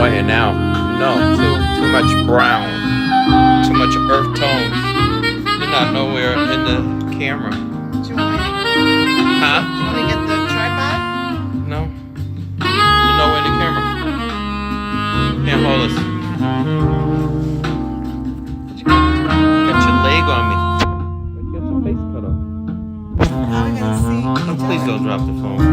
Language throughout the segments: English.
quiet now. No, too much brown, too much earth tones. You're not nowhere in the camera, Do you want huh? me to get the tripod? No, you're nowhere in the camera. Can't hold us. But you got your leg on me. But you got your face cut off. How are we gonna see Oh, each please other? don't drop the phone.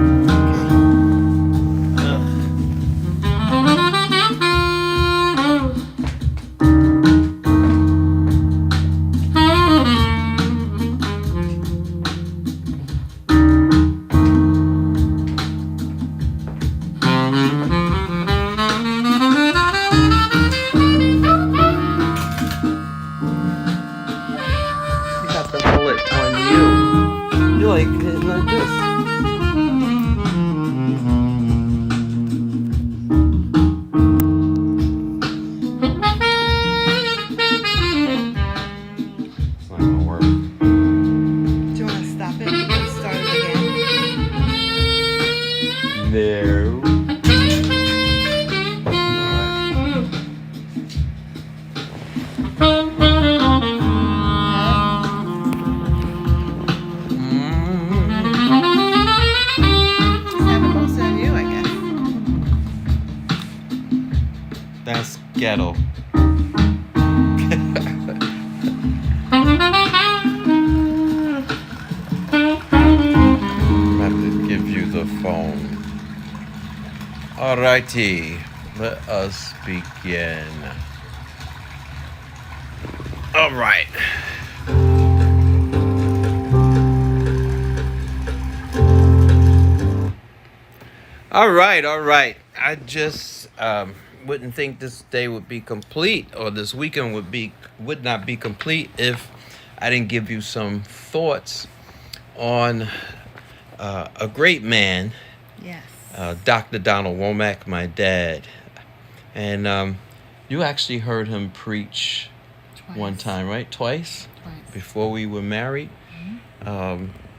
You got the bullet on you. You're like hitting like this. It's not gonna work. Do you want to stop it and start it again? No. Just have it closer than you, I guess. That's ghetto. I'm about to give you the phone. Alrighty, let us begin. Alright. Alright. I just wouldn't think this day would be complete, or this weekend would not be complete if I didn't give you some thoughts on a great man, Yes. Dr. Donald Womack, my dad. And you actually heard him preach Twice. one time, right? Twice? Before we were married.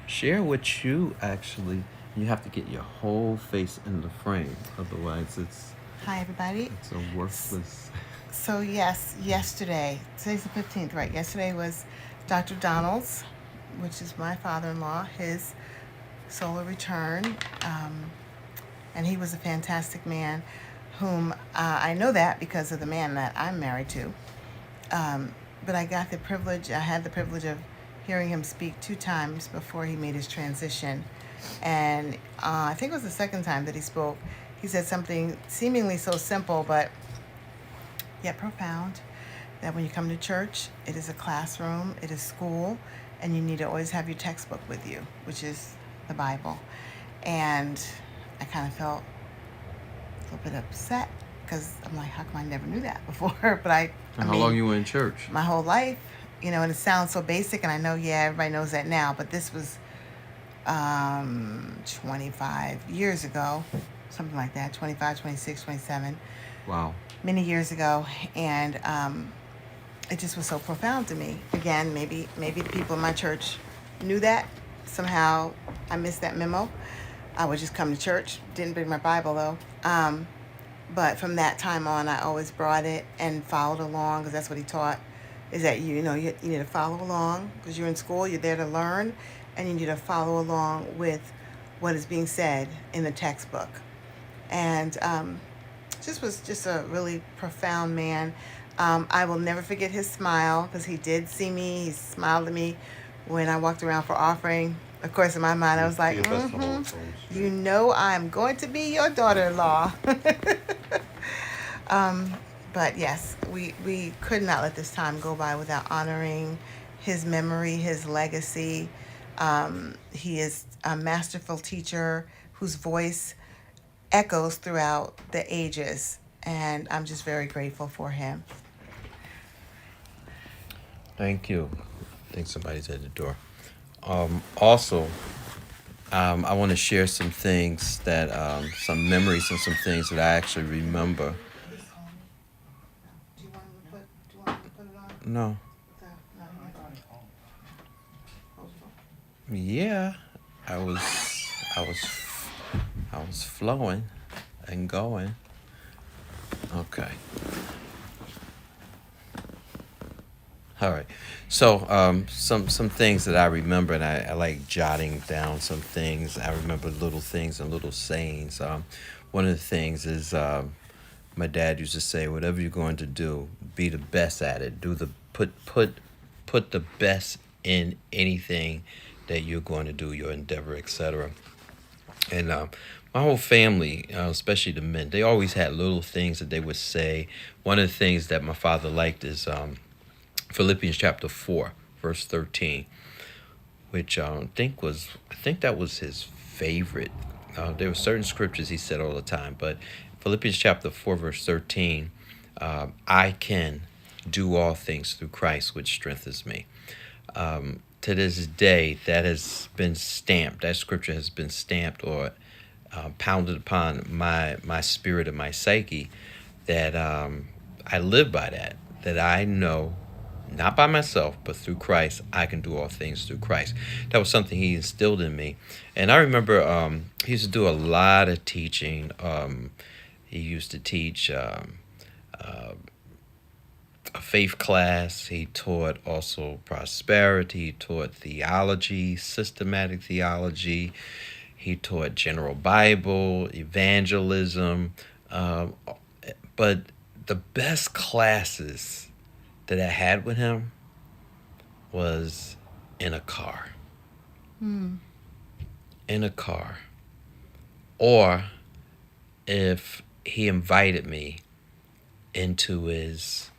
Share what you actually, you have to get your whole face in the frame. Otherwise, it's Hi, everybody. a worthless. So, yes, yesterday, today's the 15th, right? Yesterday was Dr. Donald's, which is my father-in-law, his solar return. And he was a fantastic man whom I know that because of the man that I'm married to. But I had the privilege of hearing him speak 2 times before he made his transition. And I think it was the second time that he spoke. He said something seemingly so simple, but yet profound, that when you come to church, it is a classroom, it is school, and you need to always have your textbook with you, which is the Bible. And I kind of felt a little bit upset because I'm like, how come I never knew that before? But I How mean, long you were in church? my whole life, and it sounds so basic, and I know, everybody knows that now, but this was 25 years ago, something like that, 25, 26, 27, Wow. many years ago, and it just was so profound to me. Again, maybe the people in my church knew that. Somehow I missed that memo. I would just come to church, didn't bring my Bible though. But from that time on, I always brought it and followed along, because that's what he taught, is that you need to follow along, because you're in school, you're there to learn, and you need to follow along with what is being said in the textbook. And was just a really profound man. I will never forget his smile, because he did see me. He smiled at me when I walked around for offering. Of course, in my mind, I was like, I'm going to be your daughter-in-law. But yes, we could not let this time go by without honoring his memory, his legacy. He is a masterful teacher whose voice echoes throughout the ages, and I'm just very grateful for him. Thank you. I think somebody's at the door. Also, I want to share some things that, some memories and some things that I actually remember. Do you want me to put it on? No. Yeah, I was flowing and going. Okay. All right. So, some things that I remember, and I like jotting down some things. I remember little things and little sayings. One of the things is my dad used to say, "Whatever you're going to do, be the best at it. Do the put the best in anything that you're going to do, your endeavor, etc." And my whole family, especially the men, they always had little things that they would say. One of the things that my father liked is Philippians chapter 4, verse 13, which I think that was his favorite. There were certain scriptures he said all the time, but Philippians chapter 4, verse 13, I can do all things through Christ, which strengthens me. To this day, that has been stamped. That scripture has been stamped or pounded upon my spirit and my psyche. That I live by that. That I know, not by myself, but through Christ, I can do all things through Christ. That was something he instilled in me. And I remember he used to do a lot of teaching. He used to teach a faith class. He taught also prosperity. He taught theology, systematic theology. He taught general Bible, evangelism. But the best classes that I had with him was in a car. In a car. Or if he invited me into his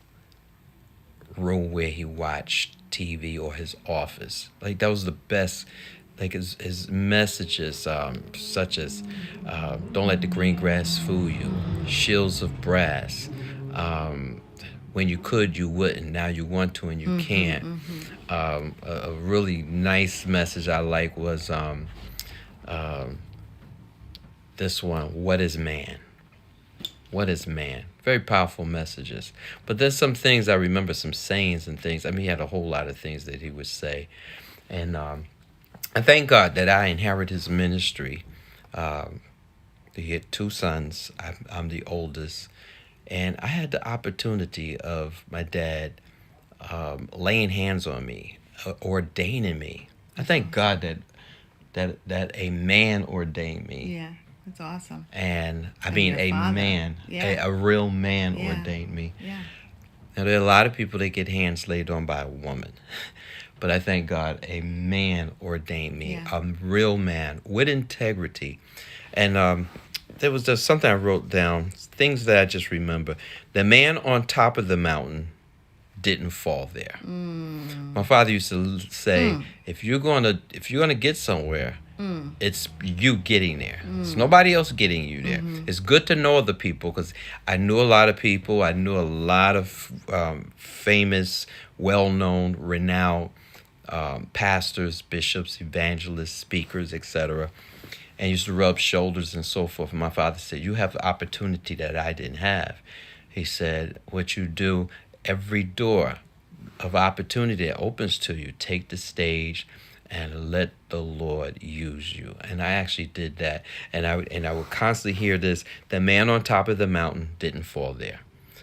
room where he watched TV or his office. Like that was the best. Like his messages, such as "Don't let the green grass fool you," "Shields of brass," "When you could, you wouldn't. Now you want to and you can't." A really nice message I like was this one: "What is man? What is man?" Very powerful messages. But there's some things I remember, some sayings and things. I mean, he had a whole lot of things that he would say. And I thank God that I inherited his ministry. He had two sons. I'm the oldest. And I had the opportunity of my dad laying hands on me, ordaining me. I thank God that a man ordained me. Yeah, that's awesome. And I And mean your a father. man, Yeah. a real man Yeah. ordained me. Yeah. Now there are a lot of people that get hands laid on by a woman, but I thank God a man ordained me, Yeah. a real man with integrity. And there was just something I wrote down, things that I just remember. The man on top of the mountain didn't fall there. My father used to say, if you're gonna get somewhere, it's you getting there. It's nobody else getting you there. It's good to know other people, because I knew a lot of people. I knew a lot of famous, well-known, renowned pastors, bishops, evangelists, speakers, etc. And used to rub shoulders and so forth. And my father said, you have the opportunity that I didn't have. He said, what you do, every door of opportunity that opens to you, take the stage and let the Lord use you. And I actually did that. And I would constantly hear this: the man on top of the mountain didn't fall there.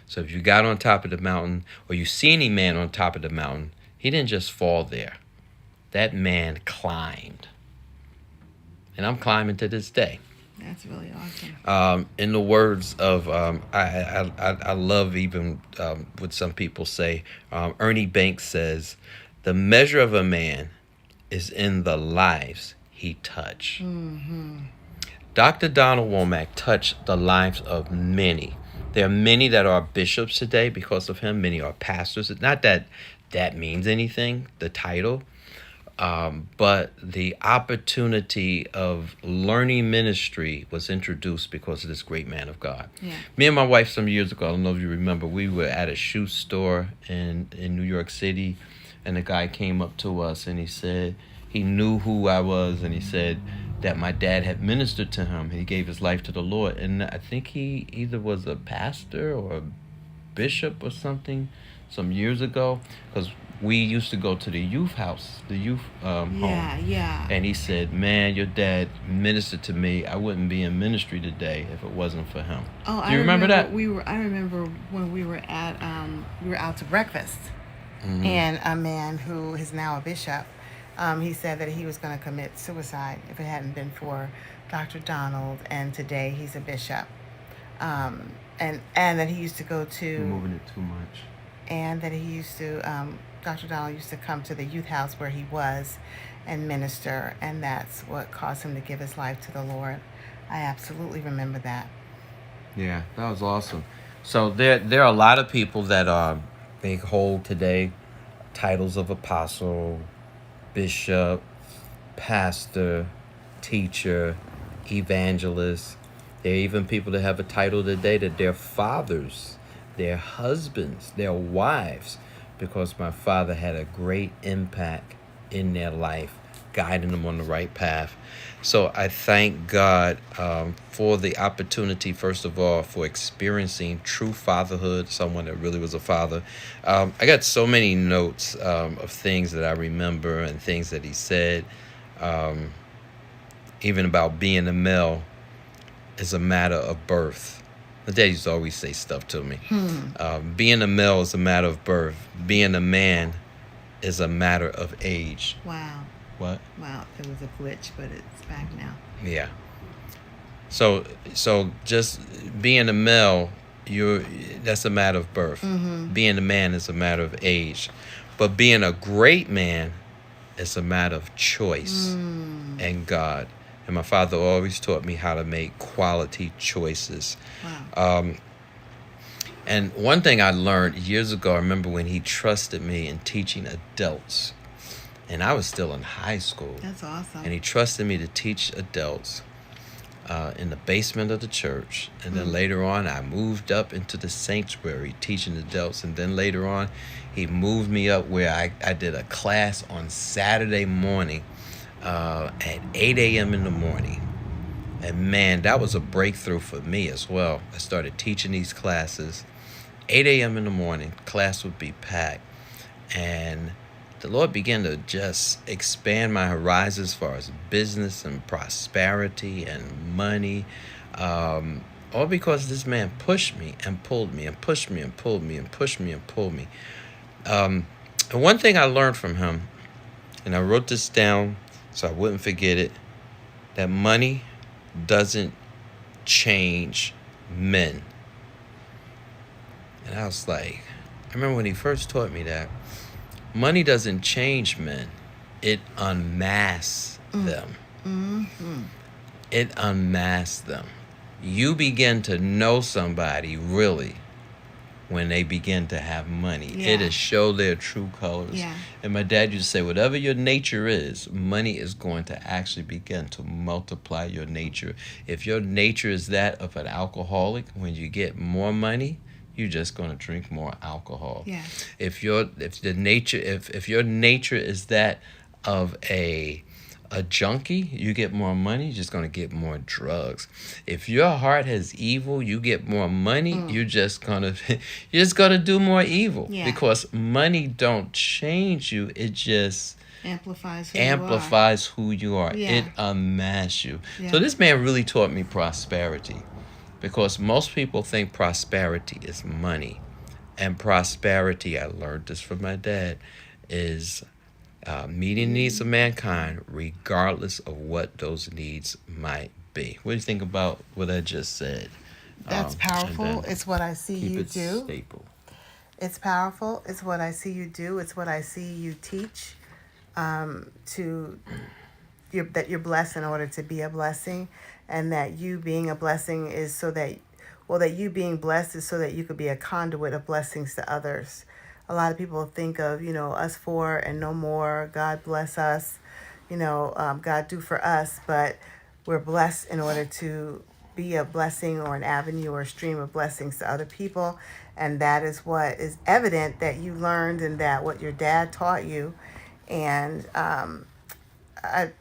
So if you got on top of the mountain, or you see any man on top of the mountain, he didn't just fall there. That man climbed. And I'm climbing to this day. That's really awesome. In the words of, I love even what some people say. Ernie Banks says, the measure of a man is in the lives he touched. Dr. Donald Womack touched the lives of many. There are many that are bishops today because of him. Many are pastors. Not that that means anything, the title. But the opportunity of learning ministry was introduced because of this great man of God. Yeah. Me and my wife some years ago, I don't know if you remember, we were at a shoe store in New York City, and a guy came up to us and he said he knew who I was, and he said that my dad had ministered to him. He gave his life to the Lord, and I think he either was a pastor or a bishop or something some years ago, because we used to go to the youth house, the youth home. Yeah, yeah. And he said, "Man, your dad ministered to me. I wouldn't be in ministry today if it wasn't for him." Oh, Do you remember that? I remember when we were out to breakfast, Mm-hmm. and a man who is now a bishop, he said that he was going to commit suicide if it hadn't been for Dr. Donald, and today he's a bishop. And that he used to go You're to, moving it too much. and that he used to, Dr. Donald used to come to the youth house where he was and minister, and that's what caused him to give his life to the Lord. I absolutely remember that. Yeah, that was awesome. So there are a lot of people that they hold today titles of apostle, bishop, pastor, teacher, evangelist. There are even people that have a title today that they're fathers, their husbands, their wives, because my father had a great impact in their life, guiding them on the right path. So I thank God for the opportunity, first of all, for experiencing true fatherhood, someone that really was a father. I got so many notes of things that I remember and things that he said, um, even about being a male is a matter of birth. My dad used to always say stuff to me. Being a male is a matter of birth. Being a man is a matter of age. Wow. What? Wow. There was a glitch, but it's back now. Yeah. So just being a male, that's a matter of birth. Mm-hmm. Being a man is a matter of age. But being a great man is a matter of choice and God. And my father always taught me how to make quality choices. Wow. And one thing I learned years ago, I remember when he trusted me in teaching adults. And I was still in high school. That's awesome. And he trusted me to teach adults in the basement of the church. And then later on, I moved up into the sanctuary teaching adults. And then later on, he moved me up where I did a class on Saturday morning at 8 a.m. in the morning. And man, that was a breakthrough for me as well. I started teaching these classes. 8 a.m. in the morning, class would be packed. And the Lord began to just expand my horizons as far as business and prosperity and money. All because this man pushed me and pulled me and pushed me and pulled me and pushed me and pulled me. And one thing I learned from him, and I wrote this down so I wouldn't forget it, that money doesn't change men. And I was like, I remember when he first taught me that money doesn't change men, it unmasks them. Mm-hmm. It unmasks them. You begin to know somebody really when they begin to have money. Yeah. It'll show their true colors. Yeah. And my dad used to say, whatever your nature is, money is going to actually begin to multiply your nature. If your nature is that of an alcoholic, when you get more money, you're just going to drink more alcohol. Yeah. If your nature is that of a junkie, you get more money, you're just going to get more drugs. If your heart has evil, you get more money, you're just going to do more evil. Yeah. Because money don't change you, it just amplifies who you are. Yeah. It unmasks you. Yeah. So this man really taught me prosperity, because most people think prosperity is money. And prosperity, I learned this from my dad, is meeting the needs of mankind regardless of what those needs might be. What do you think about what I just said? That's powerful. It's what I see you do. Staple. It's powerful. It's what I see you do. It's what I see you teach. That you're blessed in order to be a blessing, and that you being a blessing is that you being blessed is so that you could be a conduit of blessings to others. A lot of people think of, us for and no more. God bless us, God do for us, but we're blessed in order to be a blessing or an avenue or a stream of blessings to other people. And that is what is evident that you learned, and that what your dad taught you. And I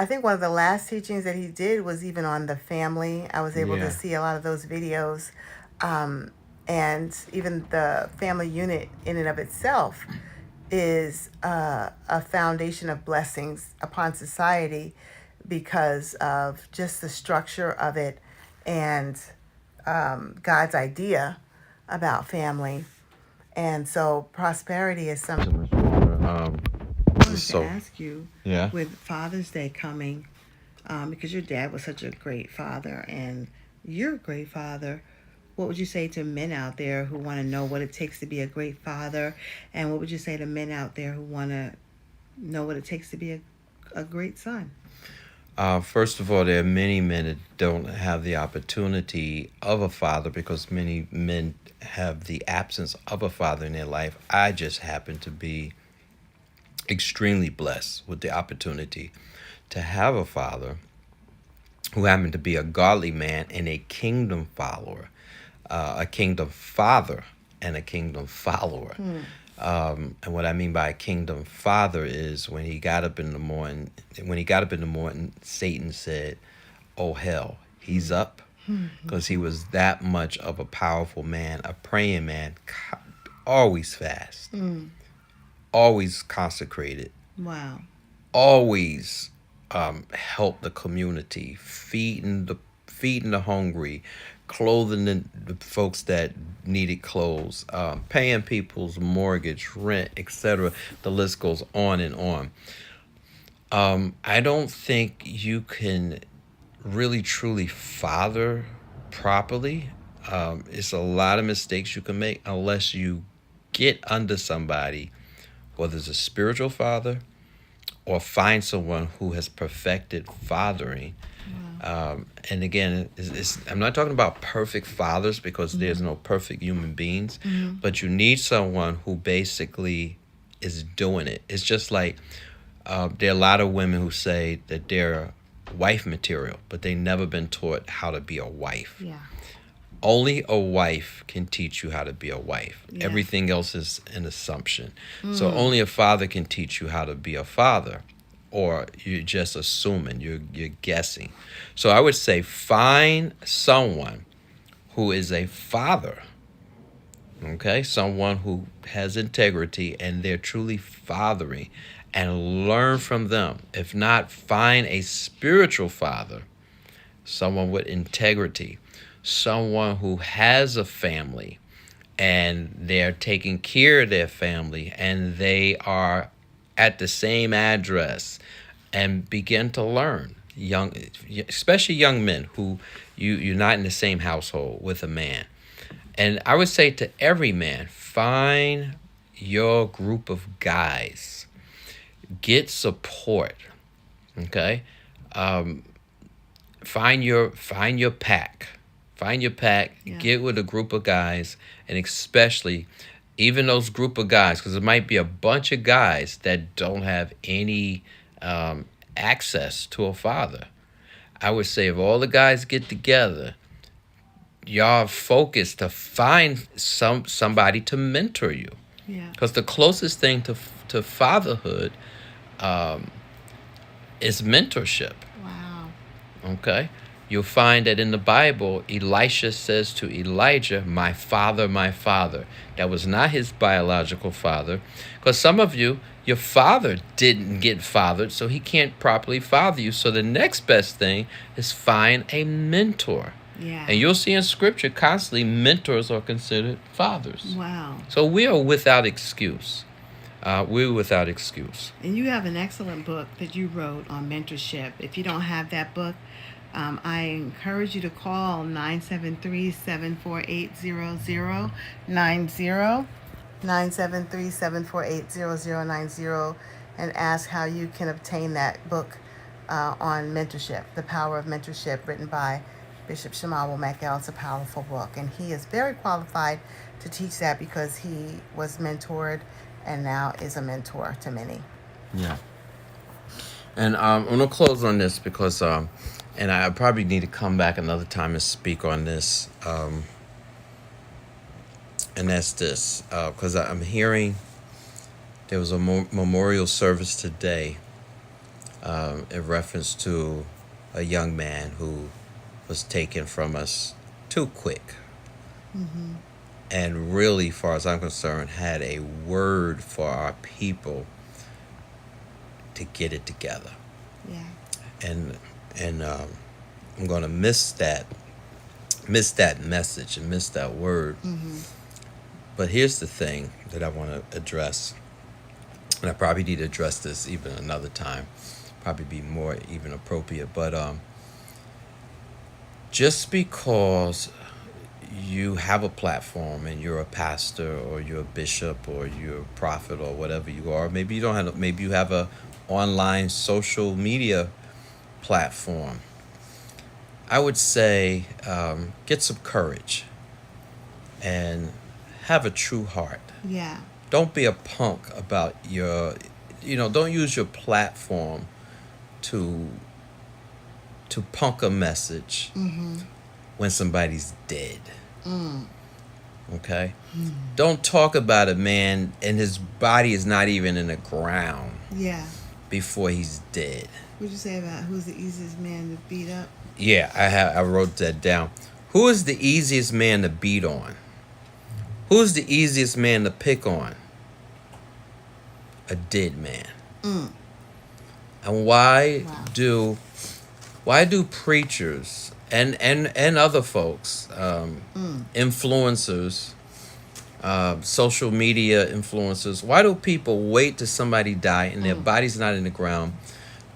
think one of the last teachings that he did was even on the family. I was able to see a lot of those videos. And even the family unit in and of itself is a foundation of blessings upon society because of just the structure of it and God's idea about family. And so prosperity is something. I wanted to ask you, yeah. with Father's Day coming, because your dad was such a great father and you're a great father, what would you say to men out there who want to know what it takes to be a great father? And what would you say to men out there who want to know what it takes to be a great son? First of all, there are many men that don't have the opportunity of a father because many men have the absence of a father in their life. I just happen to be extremely blessed with the opportunity to have a father who happened to be a godly man and a kingdom follower, a kingdom father and a kingdom follower. And what I mean by a kingdom father is when he got up in the morning, Satan said, "Oh hell, he's up," because he was that much of a powerful man, a praying man, always fast, always consecrated, Wow. always help the community, feeding the hungry, clothing the folks that needed clothes, paying people's mortgage, rent, etc. The list goes on and on. I don't think you can really truly father properly. It's a lot of mistakes you can make unless you get under somebody, whether it's a spiritual father or find someone who has perfected fathering. And again, I'm not talking about perfect fathers because there's no perfect human beings, but you need someone who basically is doing it. It's just like there are a lot of women who say that they're wife material, but they never been taught how to be a wife. Yeah. Only a wife can teach you how to be a wife. Yeah. Everything else is an assumption. So only a father can teach you how to be a father, or you're just assuming, you're guessing. So I would say find someone who is a father, okay? Someone who has integrity and they're truly fathering, and learn from them. If not, find a spiritual father, someone with integrity, someone who has a family and they're taking care of their family and they are at the same address, and begin to learn. Especially young men who you're not in the same household with a man. And I would say to every man, find your group of guys, get support, okay? Find your pack. Find your pack, Yeah. get with a group of guys, and especially even those group of guys, because there might be a bunch of guys that don't have any access to a father. I would say if all the guys get together, y'all focus to find somebody to mentor you, Yeah. because the closest thing to fatherhood is mentorship. Wow. Okay? You'll find that in the Bible, Elisha says to Elijah, my father, my father. That was not his biological father. Because some of you, your father didn't get fathered, so he can't properly father you. So the next best thing is find a mentor. Yeah. And you'll see in Scripture constantly mentors are considered fathers. Wow. So we are without excuse. We're without excuse. And you have an excellent book that you wrote on mentorship. If you don't have that book, I encourage you to call 973-748-0090, 973-748-0090, and ask how you can obtain that book on mentorship, The Power of Mentorship, written by Bishop Womack-El. It's a powerful book, and he is very qualified to teach that because he was mentored and now is a mentor to many. Yeah. And I'm going to close on this because, and I probably need to come back another time and speak on this. And that's this, because I'm hearing there was a memorial service today in reference to a young man who was taken from us too quick. and really, far as I'm concerned, had a word for our people to get it together. Yeah. And I'm gonna miss that message and miss that word. Mm-hmm. But here's the thing that I want to address, and I probably need to address this even another time, probably be more even appropriate. But just because you have a platform and you're a pastor or you're a bishop or you're a prophet or whatever you are, maybe you don't have, maybe you have a online social media platform. I would say get some courage and have a true heart. Yeah. Don't be a punk about don't use your platform to punk a message Mm-hmm. when somebody's dead. Mm. Okay? Don't talk about a man and his body is not even in the ground Yeah. before he's dead. What'd you say about who's the easiest man to beat up? Yeah, I wrote that down. Who is the easiest man to beat on? Who's the easiest man to pick on? A dead man. Mm. And why Wow. do preachers and other folks, influencers, social media influencers, why do people wait till somebody die and their body's not in the ground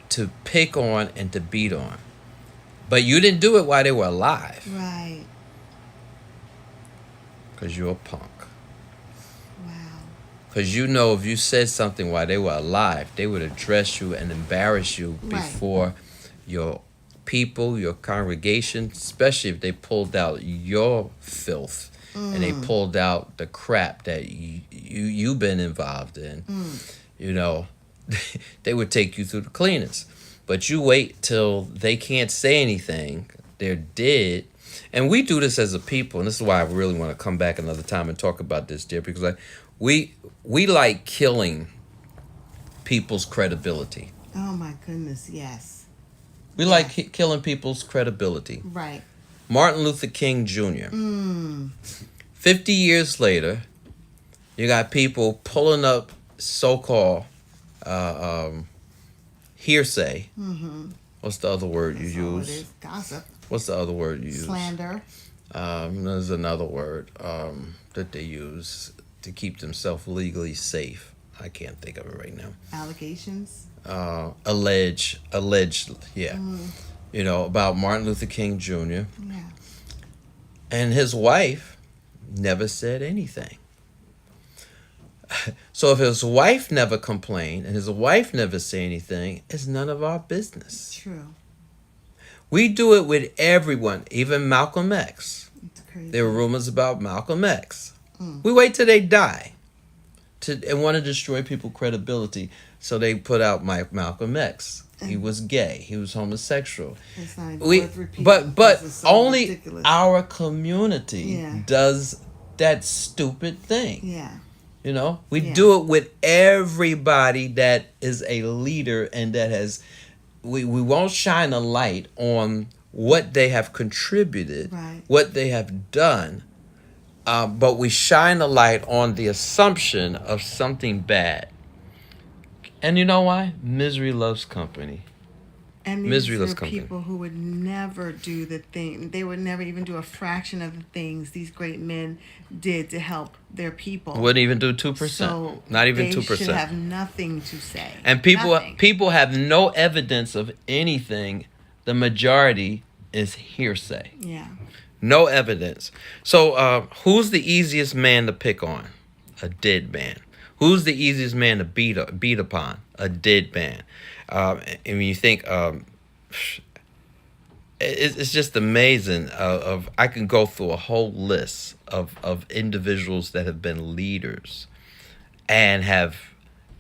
to pick on and to beat on? But you didn't do it while they were alive. Right. Because you're a punk. Wow. Because you know if you said something while they were alive, they would address you and embarrass you Right. before your people, your congregation, especially if they pulled out your filth and they pulled out the crap that you've been involved in. You know, they would take you through the cleaners. But you wait till they can't say anything, they're dead. And we do this as a people, and this is why I really want to come back another time and talk about this, dear, because we like killing people's credibility. Oh my goodness, yes. We like killing people's credibility. Right. Martin Luther King Jr. 50 years later, you got people pulling up so-called hearsay. Mm-hmm. What's the other word That's you all use? it is. Gossip. What's the other word you use? Slander. There's another word that they use to keep themselves legally safe. I can't think of it right now. Allegations. Alleged, yeah. You know, about Martin Luther King Jr. Yeah. And his wife never said anything. So if his wife never complained and his wife never said anything, it's none of our business. True. We do it with everyone, even Malcolm X. It's crazy. There were rumors about Malcolm X. We wait till they die and want to destroy people's credibility. So they put out Malcolm X. He was gay. He was homosexual. It's not even worth repeating But because it's so only ridiculous. our community does that stupid thing. Yeah. You know, we do it with everybody that is a leader and that has. We won't shine a light on what they have contributed, Right. what they have done, but we shine a light on the assumption of something bad. And you know why? Misery loves company. And Misery these loves are company. people who would never do the thing. They would never even do a fraction of the things these great men did to help their people. Wouldn't even do 2%. So Not even they 2%. should have nothing to say. And Nothing. people have no evidence of anything. The majority is hearsay. Yeah. No evidence. So who's the easiest man to pick on? A dead man. Who's the easiest man to beat upon? A dead man. And when you think, it's just amazing. I can go through a whole list of individuals that have been leaders and have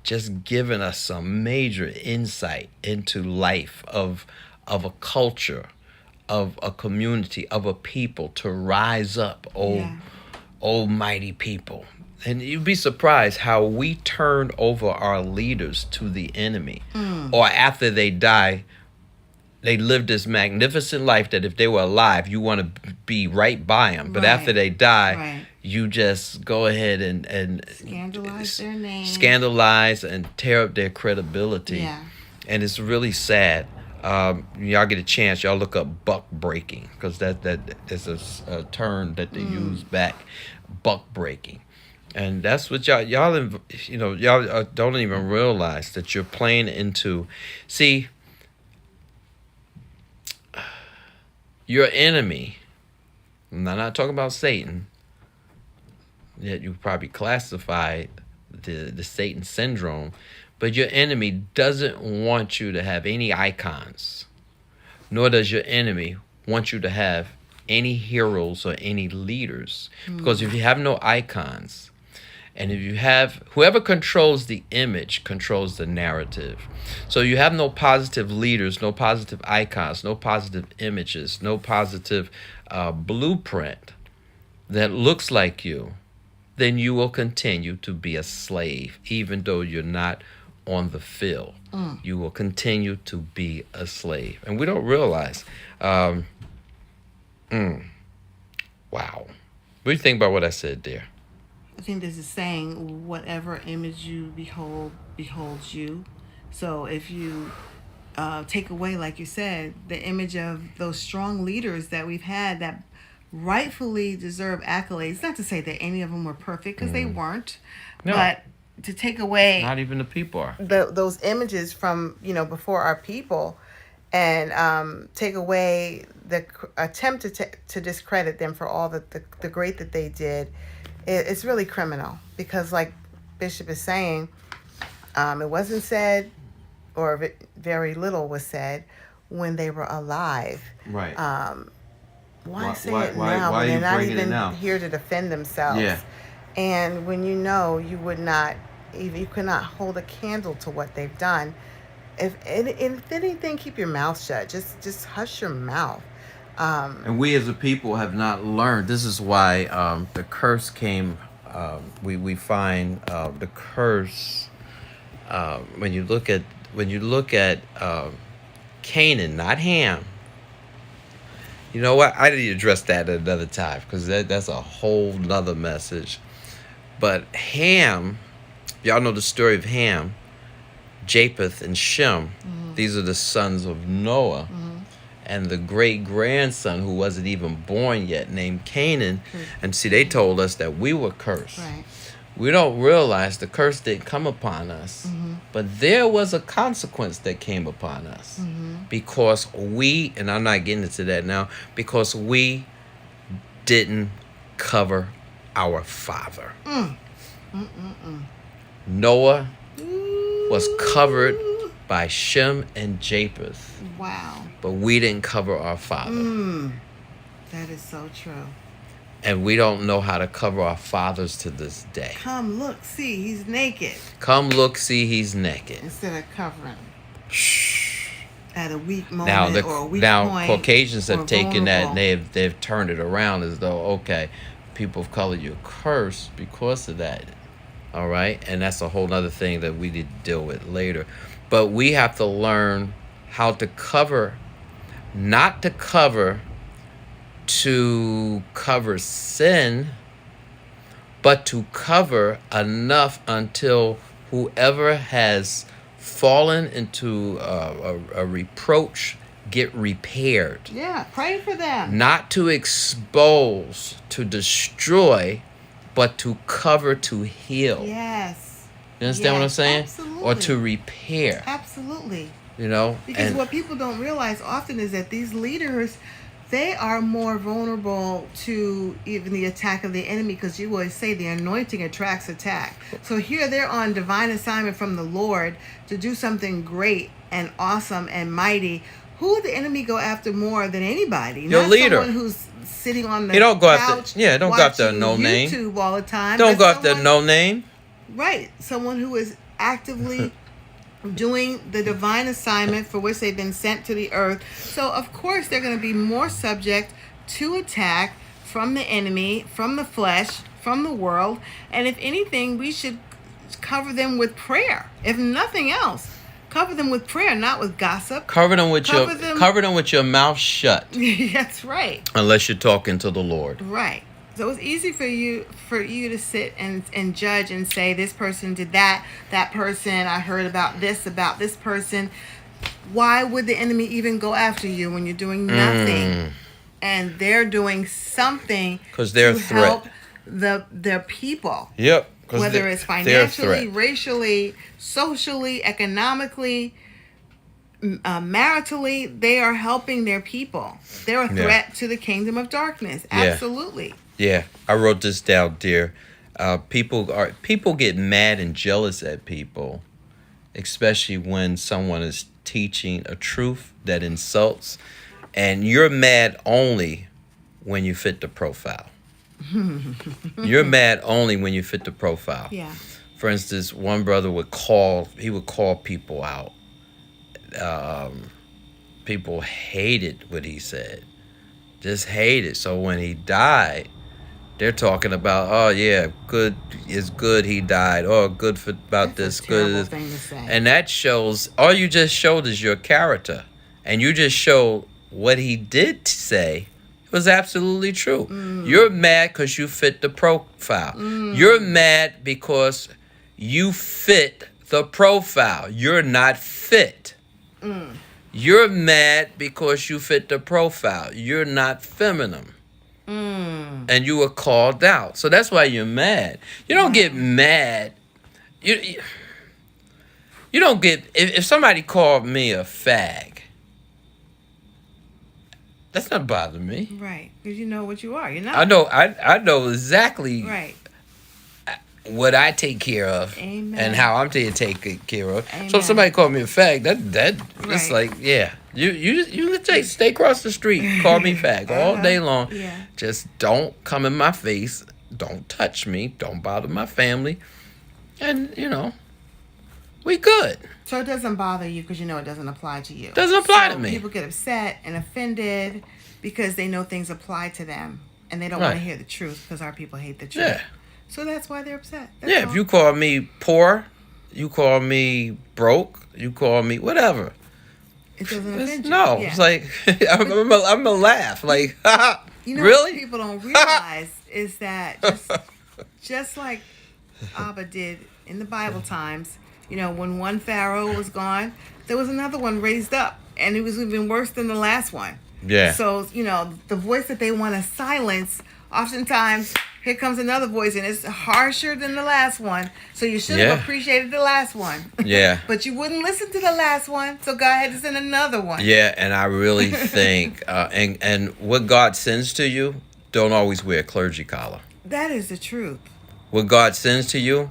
just given us some major insight into life of a culture, of a community, of a people to rise up, almighty people. And you'd be surprised how we turn over our leaders to the enemy. Or after they die, they live this magnificent life that if they were alive, you want to be right by them. But Right. after they die, Right. you just go ahead and Scandalize their name. scandalize and tear up their credibility. Yeah. And it's really sad. Y'all get a chance, y'all look up buck breaking, because that is a term that they use back, buck breaking. And that's what y'all y'all don't even realize that you're playing into. See, your enemy, I'm not talking about Satan, yet you probably classified the Satan syndrome, but your enemy doesn't want you to have any icons, nor does your enemy want you to have any heroes or any leaders. Because if you have no icons, and if you have, whoever controls the image controls the narrative. So you have no positive leaders, no positive icons, no positive images, no positive blueprint that looks like you, then you will continue to be a slave, even though you're not on the field. You will continue to be a slave. And we don't realize. Wow. What do you think about what I said there? I think this is saying whatever image you behold, beholds you. So if you take away, like you said, the image of those strong leaders that we've had that rightfully deserve accolades, not to say that any of them were perfect, because they weren't, No. but to take away Not even the people are. those images from before our people, and take away the attempt to discredit them for all the great that they did. It's really criminal, because like Bishop is saying, it wasn't said, or very little was said when they were alive. Right. Why say it now when they're not even here to defend themselves? Yeah. And when you could not hold a candle to what they've done. If anything, keep your mouth shut. Just hush your mouth. And we as a people have not learned. This is why the curse came. We find the curse when you look at Canaan, not Ham. You know what? I need to address that at another time, because that's a whole nother message. But Ham, y'all know the story of Ham, Japheth, and Shem. These are the sons of Noah. And the great-grandson, who wasn't even born yet, named Canaan. And see, they told us that we were cursed. Right. We don't realize the curse didn't come upon us. But there was a consequence that came upon us. Because we, and I'm not getting into that now, because we didn't cover our father. Noah was covered by Shem and Japheth. Wow. But we didn't cover our father. That is so true. And we don't know how to cover our fathers to this day. Come look, see, he's naked. Come look, see, he's naked. Instead of covering. Shh. At a weak moment or a weak point. Caucasians have taken that vulnerable. and they've turned it around as though, okay, people of color, you're cursed because of that. All right? And that's a whole other thing that we need to deal with later. But we have to learn how to cover, not to cover sin, but to cover enough until whoever has fallen into a reproach get repaired. Yeah, pray for them. Not to expose, to destroy, but to cover, to heal. Yes. You understand what I'm saying? Absolutely. Or to repair. Absolutely. You know? Because what people don't realize often is that these leaders, they are more vulnerable to even the attack of the enemy, because you always say the anointing attracts attack. So here they're on divine assignment from the Lord to do something great and awesome and mighty. Who would the enemy go after more than anybody? Your Not leader. Someone who's sitting on the don't go couch after, don't go after watching no name. YouTube all the time. Don't but go after someone- no name. Right. Someone who is actively doing the divine assignment for which they've been sent to the earth. So, of course, they're going to be more subject to attack from the enemy, from the flesh, from the world. And if anything, we should cover them with prayer. If nothing else, cover them with prayer, not with gossip. Cover them with your mouth shut. That's right. Unless you're talking to the Lord. Right. So it's easy for you to sit and judge and say this person did that person I heard about this person. Why would the enemy even go after you when you're doing nothing Mm, and they're doing something because they're a to threat. help their people? Yep. Because Whether it's they're a financially, threat. racially, socially, economically, maritally, they are helping their people. They're a Yeah. threat to the kingdom of darkness. Yeah. Absolutely. Yeah. I wrote this down, dear. People get mad and jealous at people, especially when someone is teaching a truth that insults, and you're mad only when you fit the profile. You're mad only when you fit the profile. Yeah. For instance, one brother would call people out. People hated what he said, just hated. So when he died, they're talking about, oh yeah, good is good. He died. Oh, good for about That's this. a Good, terrible is, thing to say. and that shows. All you just showed is your character, and you just showed what he did say was absolutely true. You're mad because you fit the profile. You're mad because you fit the profile. You're not fit. You're mad because you fit the profile. You're not feminine. And you were called out. So that's why you're mad. You don't get mad. You don't get, if somebody called me a fag, that's not bothering me. Right. Because you know what you are. You're not. I know exactly Right. what I take care of. Amen. And how I'm taken care of. So Amen. if somebody called me a fag, that it's Right. like, yeah, you can stay across the street, call me fag all day long. Yeah. Just don't come in my face, don't touch me, don't bother my family, and we good. So it doesn't bother you because you know it doesn't apply to you. Doesn't apply So to me. People get upset and offended because they know things apply to them and they don't want Right. to hear the truth because our people hate the truth. Yeah. So that's why they're upset. That's Yeah, all. if you call me poor, you call me broke, you call me whatever. It doesn't It's, offend you. no, Yeah. it's like I'm gonna laugh. Like, You know really? what people don't realize is that just like Abba did in the Bible times, when one Pharaoh was gone, there was another one raised up, and it was even worse than the last one. Yeah. So, the voice that they want to silence, oftentimes, here comes another voice, and it's harsher than the last one. So you should have Yeah. appreciated the last one. Yeah. But you wouldn't listen to the last one, so God had to send another one. Yeah, and I really think, and what God sends to you, don't always wear a clergy collar. That is the truth. What God sends to you,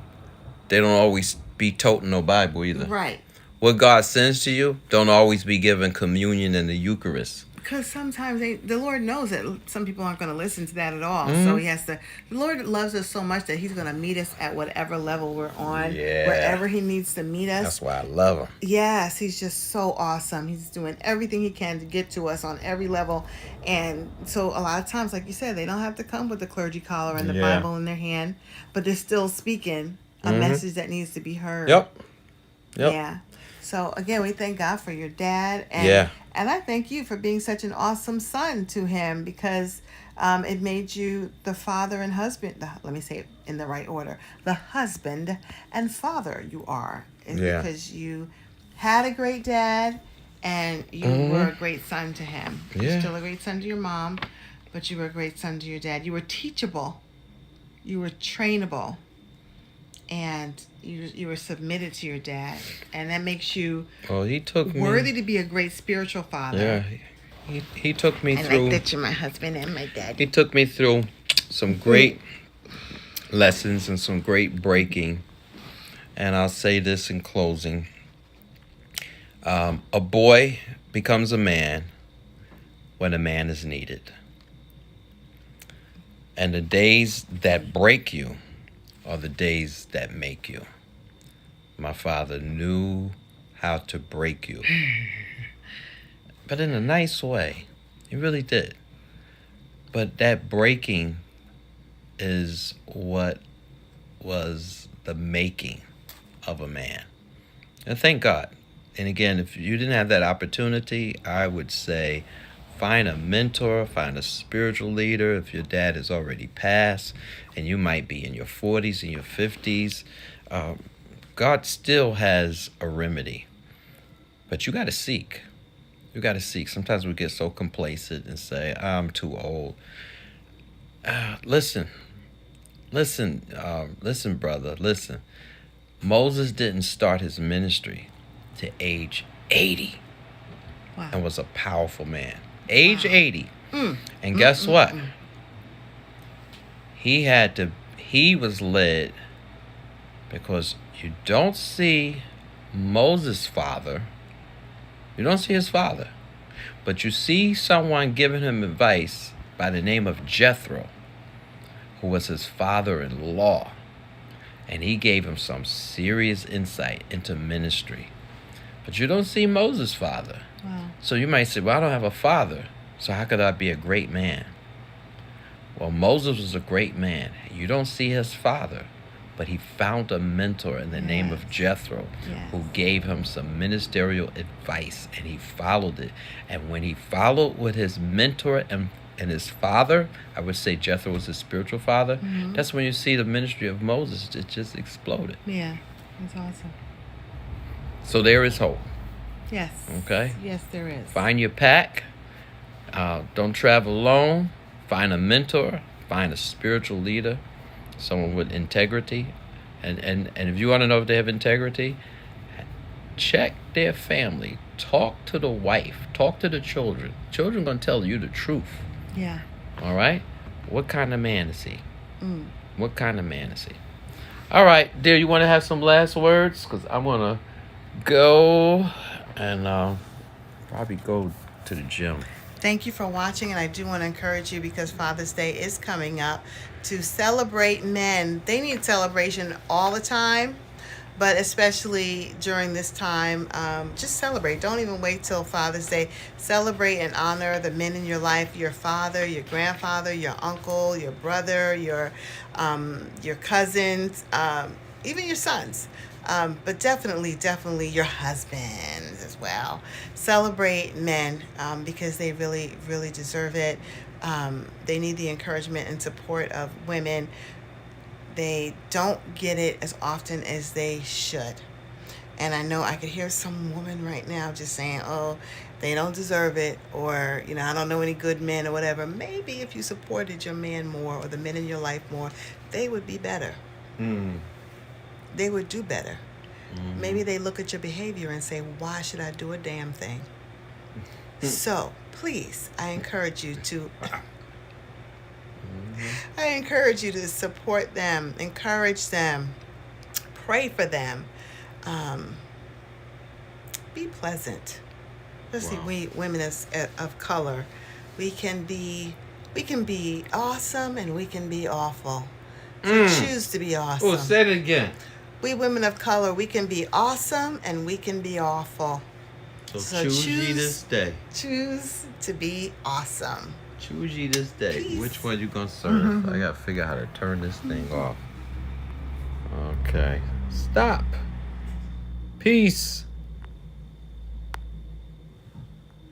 they don't always be toting no Bible either. Right. What God sends to you, don't always be giving communion in the Eucharist. Because sometimes the Lord knows that some people aren't going to listen to that at all. Mm-hmm. So he has to. The Lord loves us so much that he's going to meet us at whatever level we're on. Yeah. Wherever he needs to meet us. That's why I love him. Yes, he's just so awesome. He's doing everything he can to get to us on every level. And so a lot of times, like you said, they don't have to come with the clergy collar and the Yeah. Bible in their hand, but they're still speaking a message that needs to be heard. Yep. Yeah. So again, we thank God for your dad, and Yeah. and I thank you for being such an awesome son to him because it made you the father and husband. Let me say it in the right order: the husband and father you are. It's Yeah. because you had a great dad, and you were a great son to him. You're Yeah. still a great son to your mom, but you were a great son to your dad. You were teachable. You were trainable. And you were submitted to your dad, and that makes you Well, he took me. worthy to be a great spiritual father. Yeah. He took me I through. like that you're my husband and my dad. He took me through some great lessons and some great breaking. And I'll say this in closing. A boy becomes a man when a man is needed. And the days that break you are the days that make you. My father knew how to break you. But in a nice way. He really did. But that breaking is what was the making of a man. And thank God. And again, if you didn't have that opportunity, I would say Find a mentor, find a spiritual leader. If your dad is already passed and you might be in your 40s and your 50s, God still has a remedy. But you got to seek. You got to seek. Sometimes we get so complacent and say, I'm too old. Listen, brother, listen. Moses didn't start his ministry to age 80. Wow. And was a powerful man. Age 80. Mm. And guess what? He was led because you don't see Moses' father. You don't see his father. But you see someone giving him advice by the name of Jethro, who was his father-in-law. And he gave him some serious insight into ministry. But you don't see Moses' father. Wow. So you might say, well, I don't have a father, so how could I be a great man? Well, Moses was a great man. You don't see his father, but he found a mentor in the name of Jethro, who gave him some ministerial advice, and he followed it. And when he followed what his mentor and his father, I would say Jethro was his spiritual father, that's when you see the ministry of Moses, it just exploded. Yeah, that's awesome. So there is hope. Yes. Okay? Yes, there is. Find your pack. Don't travel alone. Find a mentor. Find a spiritual leader. Someone with integrity. And if you want to know if they have integrity, check their family. Talk to the wife. Talk to the children. Children are going to tell you the truth. Yeah. All right? What kind of man is he? What kind of man is he? All right, dear, you want to have some last words? Because I'm going to go and probably go to the gym. Thank you for watching, and I do want to encourage you, because Father's Day is coming up, to celebrate men. They need celebration all the time, but especially during this time, just celebrate. Don't even wait till Father's Day. Celebrate and honor the men in your life, your father, your grandfather, your uncle, your brother, your cousins, even your sons. But definitely your husbands as well. Celebrate men because they really, really deserve it. They need the encouragement and support of women. They don't get it as often as they should. And I know I could hear some woman right now just saying, oh, they don't deserve it, or, I don't know any good men or whatever. Maybe if you supported your man more, or the men in your life more, they would be better. They would do better. Maybe they look at your behavior and say, why should I do a damn thing? So please, I encourage you to support them, encourage them, pray for them, be pleasant. Especially we women of color, we can be awesome and we can be awful. So choose to be awesome. Oh, say it again. We women of color, we can be awesome and we can be awful. So choose ye this day. Choose to be awesome. Choose ye this day. Peace. Which one you gonna serve? I gotta figure out how to turn this thing off. Okay. Stop. Peace.